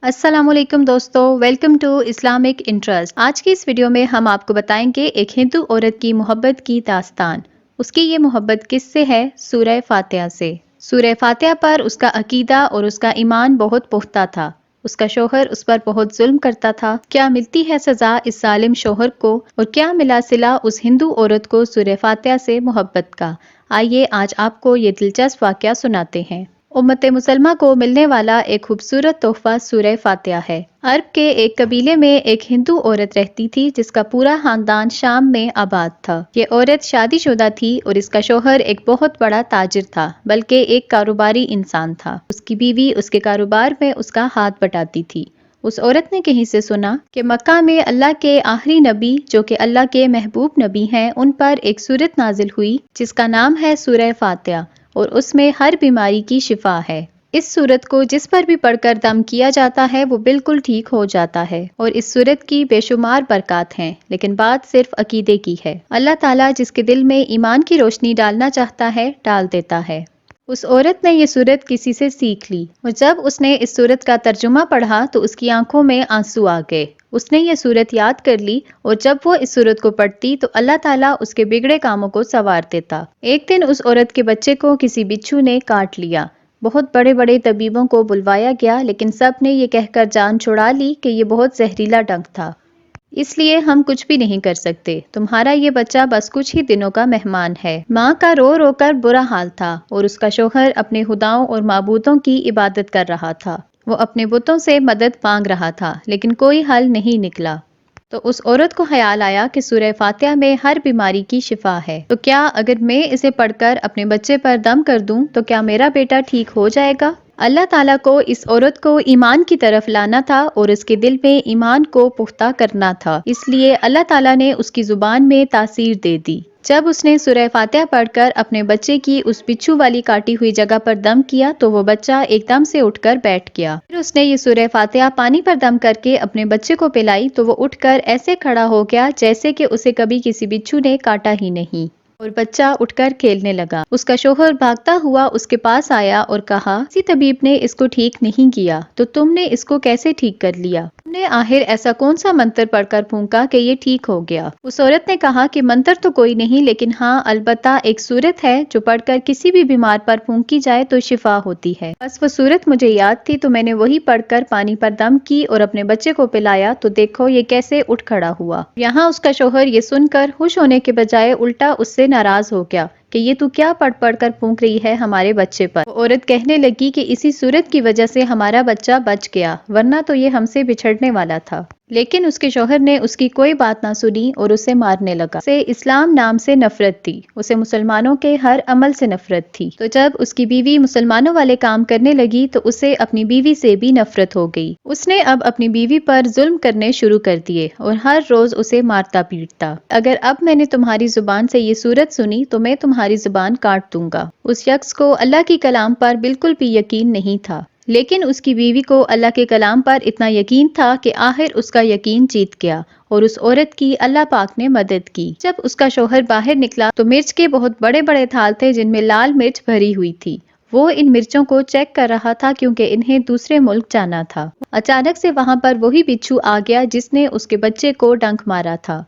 السلام علیکم دوستو، ویلکم ٹو اسلامک انٹرسٹ۔ آج کی اس ویڈیو میں ہم آپ کو بتائیں گے ایک ہندو عورت کی محبت کی داستان۔ اس کی یہ محبت کس سے ہے؟ سورہ فاتحہ سے۔ سورہ فاتحہ پر اس کا عقیدہ اور اس کا ایمان بہت پختہ تھا۔ اس کا شوہر اس پر بہت ظلم کرتا تھا۔ کیا ملتی ہے سزا اس ظالم شوہر کو، اور کیا ملا صلہ اس ہندو عورت کو سورہ فاتحہ سے محبت کا؟ آئیے آج آپ کو یہ دلچسپ واقعہ سناتے ہیں۔ امت مسلمہ کو ملنے والا ایک خوبصورت تحفہ سورہ فاتحہ ہے۔ عرب کے ایک قبیلے میں ایک ہندو عورت رہتی تھی جس کا پورا خاندان شام میں آباد تھا۔ یہ عورت شادی شدہ تھی اور اس کا شوہر ایک بہت بڑا تاجر تھا، بلکہ ایک کاروباری انسان تھا۔ اس کی بیوی اس کے کاروبار میں اس کا ہاتھ بٹاتی تھی۔ اس عورت نے کہیں سے سنا کہ مکہ میں اللہ کے آخری نبی جو کہ اللہ کے محبوب نبی ہیں، ان پر ایک سورت نازل ہوئی جس کا نام ہے سورہ فاتحہ، اور اس میں ہر بیماری کی شفا ہے۔ اس سورت کو جس پر بھی پڑھ کر دم کیا جاتا ہے وہ بالکل ٹھیک ہو جاتا ہے، اور اس سورت کی بے شمار برکات ہیں، لیکن بات صرف عقیدے کی ہے۔ اللہ تعالیٰ جس کے دل میں ایمان کی روشنی ڈالنا چاہتا ہے ڈال دیتا ہے۔ اس عورت نے یہ سورت کسی سے سیکھ لی، اور جب اس نے اس سورت کا ترجمہ پڑھا تو اس کی آنکھوں میں آنسو آ گئے۔ اس نے یہ سورت یاد کر لی، اور جب وہ اس سورت کو پڑھتی تو اللہ تعالیٰ اس کے بگڑے کاموں کو سنوار دیتا۔ ایک دن اس عورت کے بچے کو کسی بچھو نے کاٹ لیا۔ بہت بڑے بڑے طبیبوں کو بلوایا گیا، لیکن سب نے یہ کہہ کر جان چھڑا لی کہ یہ بہت زہریلا ڈنک تھا، اس لیے ہم کچھ بھی نہیں کر سکتے۔ تمہارا یہ بچہ بس کچھ ہی دنوں کا مہمان ہے۔ ماں کا رو رو کر برا حال تھا، اور اس کا شوہر اپنے خداؤں اور معبودوں کی عبادت کر رہا تھا۔ وہ اپنے بتوں سے مدد مانگ رہا تھا، لیکن کوئی حل نہیں نکلا۔ تو اس عورت کو خیال آیا کہ سورہ فاتحہ میں ہر بیماری کی شفا ہے، تو کیا اگر میں اسے پڑھ کر اپنے بچے پر دم کر دوں تو کیا میرا بیٹا ٹھیک ہو جائے گا؟ اللہ تعالیٰ کو اس عورت کو ایمان کی طرف لانا تھا اور اس کے دل میں ایمان کو پختہ کرنا تھا، اس لیے اللہ تعالیٰ نے اس کی زبان میں تاثیر دے دی۔ جب اس نے سورہ فاتحہ پڑھ کر اپنے بچے کی اس بچھو والی کاٹی ہوئی جگہ پر دم کیا تو وہ بچہ ایک دم سے اٹھ کر بیٹھ گیا۔ پھر اس نے یہ سورہ فاتحہ پانی پر دم کر کے اپنے بچے کو پلائی تو وہ اٹھ کر ایسے کھڑا ہو گیا جیسے کہ اسے کبھی کسی بچھو نے کاٹا ہی نہیں، اور بچہ اٹھ کر کھیلنے لگا۔ اس کا شوہر بھاگتا ہوا اس کے پاس آیا اور کہا، کسی طبیب نے اس کو ٹھیک نہیں کیا تو تم نے اس کو کیسے ٹھیک کر لیا؟ تم نے آخر ایسا کون سا منتر پڑھ کر پھونکا کہ یہ ٹھیک ہو گیا؟ اس عورت نے کہا کہ منتر تو کوئی نہیں، لیکن ہاں البتہ ایک سورت ہے جو پڑھ کر کسی بھی بیمار پر پھونکی جائے تو شفا ہوتی ہے۔ بس وہ سورت مجھے یاد تھی تو میں نے وہی پڑھ کر پانی پر دم کی اور اپنے بچے کو پلایا، تو دیکھو یہ کیسے اٹھ کھڑا ہوا۔ یہاں اس کا شوہر یہ سن کر خوش ہونے کے بجائے الٹا اس سے ناراض ہو گیا کہ یہ تو کیا پڑھ پڑھ کر پھونک رہی ہے ہمارے بچے پر۔ وہ عورت کہنے لگی کہ اسی سورت کی وجہ سے ہمارا بچہ بچ گیا، ورنہ تو یہ ہم سے بچھڑنے والا تھا۔ لیکن اس کے شوہر نے اس کی کوئی بات نہ سنی اور اسے مارنے لگا۔ اسے اسلام نام سے نفرت تھی، اسے مسلمانوں کے ہر عمل سے نفرت تھی۔ تو جب اس کی بیوی مسلمانوں والے کام کرنے لگی تو اسے اپنی بیوی سے بھی نفرت ہو گئی۔ اس نے اب اپنی بیوی پر ظلم کرنے شروع کر دیے اور ہر روز اسے مارتا پیٹتا۔ اگر اب میں نے تمہاری زبان سے یہ سورت سنی تو میں تمہاری زبان کاٹ دوں گا۔ اس شخص کو اللہ کی کلام پر بالکل بھی یقین نہیں تھا، لیکن اس کی بیوی کو اللہ کے کلام پر اتنا یقین تھا کہ آخر اس کا یقین جیت گیا، اور اس عورت کی اللہ پاک نے مدد کی۔ جب اس کا شوہر باہر نکلا تو مرچ کے بہت بڑے بڑے تھال تھے جن میں لال مرچ بھری ہوئی تھی۔ وہ ان مرچوں کو چیک کر رہا تھا کیونکہ انہیں دوسرے ملک جانا تھا۔ اچانک سے وہاں پر وہی بچھو آ گیا جس نے اس کے بچے کو ڈنک مارا تھا۔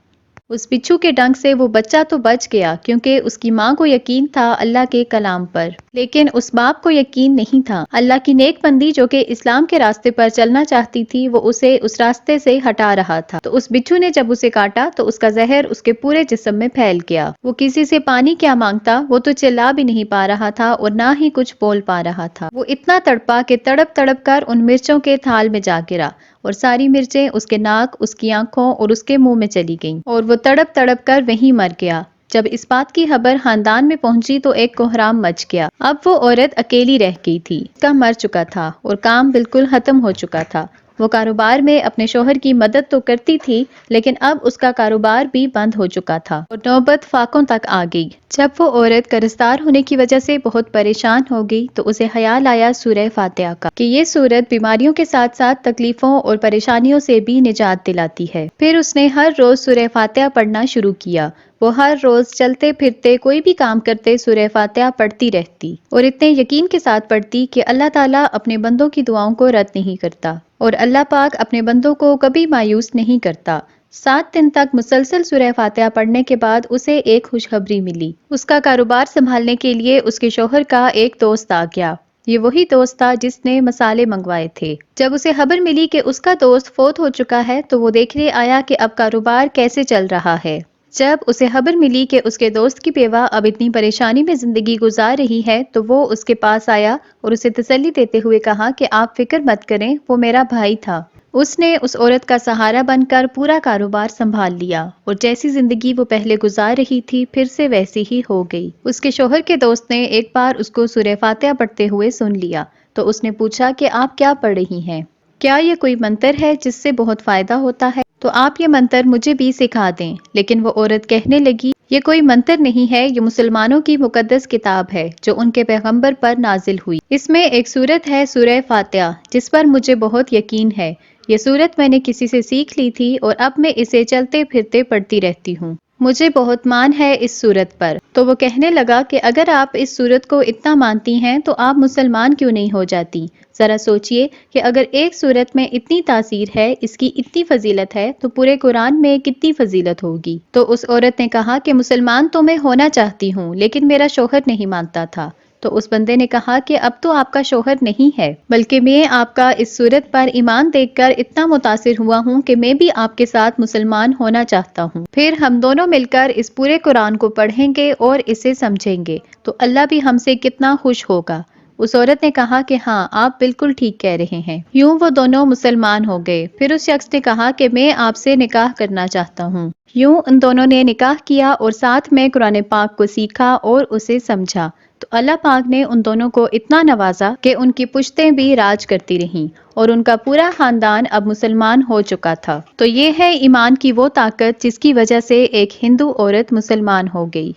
اس بچھو کے ڈنک سے وہ بچہ تو بچ گیا کیونکہ اس کی ماں کو یقین تھا اللہ کے کلام پر، لیکن اس باپ کو یقین نہیں تھا۔ اللہ کی نیک بندی جو کہ اسلام کے راستے پر چلنا چاہتی تھی وہ اسے اس راستے سے ہٹا رہا تھا۔ تو اس بچھو نے جب اسے کاٹا تو اس کا زہر اس کے پورے جسم میں پھیل گیا۔ وہ کسی سے پانی کیا مانگتا، وہ تو چلا بھی نہیں پا رہا تھا اور نہ ہی کچھ بول پا رہا تھا۔ وہ اتنا تڑپا کہ تڑپ تڑپ کر ان مرچوں کے تھال میں جا گرا، اور ساری مرچیں اس کے ناک، اس کی آنکھوں اور اس کے منہ میں چلی گئیں، اور وہ تڑپ تڑپ کر وہیں مر گیا۔ جب اس بات کی خبر خاندان میں پہنچی تو ایک کوہرام مچ گیا۔ اب وہ عورت اکیلی رہ گئی تھی، اس کا مر چکا تھا اور کام بالکل ختم ہو چکا تھا۔ وہ کاروبار میں اپنے شوہر کی مدد تو کرتی تھی، لیکن اب اس کا کاروبار بھی بند ہو چکا تھا اور نوبت فاقوں تک آ گئی۔ جب وہ عورت قرضدار ہونے کی وجہ سے بہت پریشان ہو گئی تو اسے خیال آیا سورہ فاتحہ کا، کہ یہ سورت بیماریوں کے ساتھ ساتھ تکلیفوں اور پریشانیوں سے بھی نجات دلاتی ہے۔ پھر اس نے ہر روز سورہ فاتحہ پڑھنا شروع کیا۔ وہ ہر روز چلتے پھرتے کوئی بھی کام کرتے سورہ فاتحہ پڑھتی رہتی اور اتنے یقین کے ساتھ پڑھتی کہ اللہ تعالیٰ اپنے بندوں کی دعاؤں کو رد نہیں کرتا اور اللہ پاک اپنے بندوں کو کبھی مایوس نہیں کرتا۔ 7 دن تک مسلسل سورہ فاتحہ پڑھنے کے بعد اسے ایک خوشخبری ملی۔ اس کا کاروبار سنبھالنے کے لیے اس کے شوہر کا ایک دوست آ گیا۔ یہ وہی دوست تھا جس نے مسالے منگوائے تھے۔ جب اسے خبر ملی کہ اس کا دوست فوت ہو چکا ہے تو وہ دیکھنے آیا کہ اب کاروبار کیسے چل رہا ہے۔ جب اسے خبر ملی کہ اس کے دوست کی بیوہ اب اتنی پریشانی میں زندگی گزار رہی ہے تو وہ اس کے پاس آیا اور اسے تسلی دیتے ہوئے کہا کہ آپ فکر مت کریں، وہ میرا بھائی تھا۔ اس نے اس عورت کا سہارا بن کر پورا کاروبار سنبھال لیا اور جیسی زندگی وہ پہلے گزار رہی تھی پھر سے ویسی ہی ہو گئی۔ اس کے شوہر کے دوست نے ایک بار اس کو سورہ فاتحہ پڑھتے ہوئے سن لیا تو اس نے پوچھا کہ آپ کیا پڑھ رہی ہیں؟ کیا یہ کوئی منتر ہے جس سے بہت فائدہ ہوتا ہے؟ تو آپ یہ منتر مجھے بھی سکھا دیں۔ لیکن وہ عورت کہنے لگی، یہ کوئی منتر نہیں ہے، یہ مسلمانوں کی مقدس کتاب ہے جو ان کے پیغمبر پر نازل ہوئی۔ اس میں ایک سورت ہے سورہ فاتحہ جس پر مجھے بہت یقین ہے۔ یہ سورت میں نے کسی سے سیکھ لی تھی اور اب میں اسے چلتے پھرتے پڑھتی رہتی ہوں۔ مجھے بہت مان ہے اس سورت پر۔ تو وہ کہنے لگا کہ اگر آپ اس سورت کو اتنا مانتی ہیں تو آپ مسلمان کیوں نہیں ہو جاتی؟ ذرا سوچئے کہ اگر ایک سورت میں اتنی تاثیر ہے، اس کی اتنی فضیلت ہے تو پورے قرآن میں کتنی فضیلت ہوگی۔ تو اس عورت نے کہا کہ مسلمان تو میں ہونا چاہتی ہوں لیکن میرا شوہر نہیں مانتا تھا۔ تو اس بندے نے کہا کہ اب تو آپ کا شوہر نہیں ہے بلکہ میں آپ کا اس صورت پر ایمان دیکھ کر اتنا متاثر ہوا ہوں کہ میں بھی آپ کے ساتھ مسلمان ہونا چاہتا ہوں۔ پھر ہم دونوں مل کر اس پورے قرآن کو پڑھیں گے اور اسے سمجھیں گے تو اللہ بھی ہم سے کتنا خوش ہوگا۔ اس عورت نے کہا کہ ہاں آپ بالکل ٹھیک کہہ رہے ہیں۔ یوں وہ دونوں مسلمان ہو گئے۔ پھر اس شخص نے کہا کہ میں آپ سے نکاح کرنا چاہتا ہوں۔ یوں ان دونوں نے نکاح کیا اور ساتھ میں قرآن پاک کو سیکھا اور اسے سمجھا تو اللہ پاک نے ان دونوں کو اتنا نوازا کہ ان کی پشتیں بھی راج کرتی رہیں اور ان کا پورا خاندان اب مسلمان ہو چکا تھا۔ تو یہ ہے ایمان کی وہ طاقت جس کی وجہ سے ایک ہندو عورت مسلمان ہو گئی۔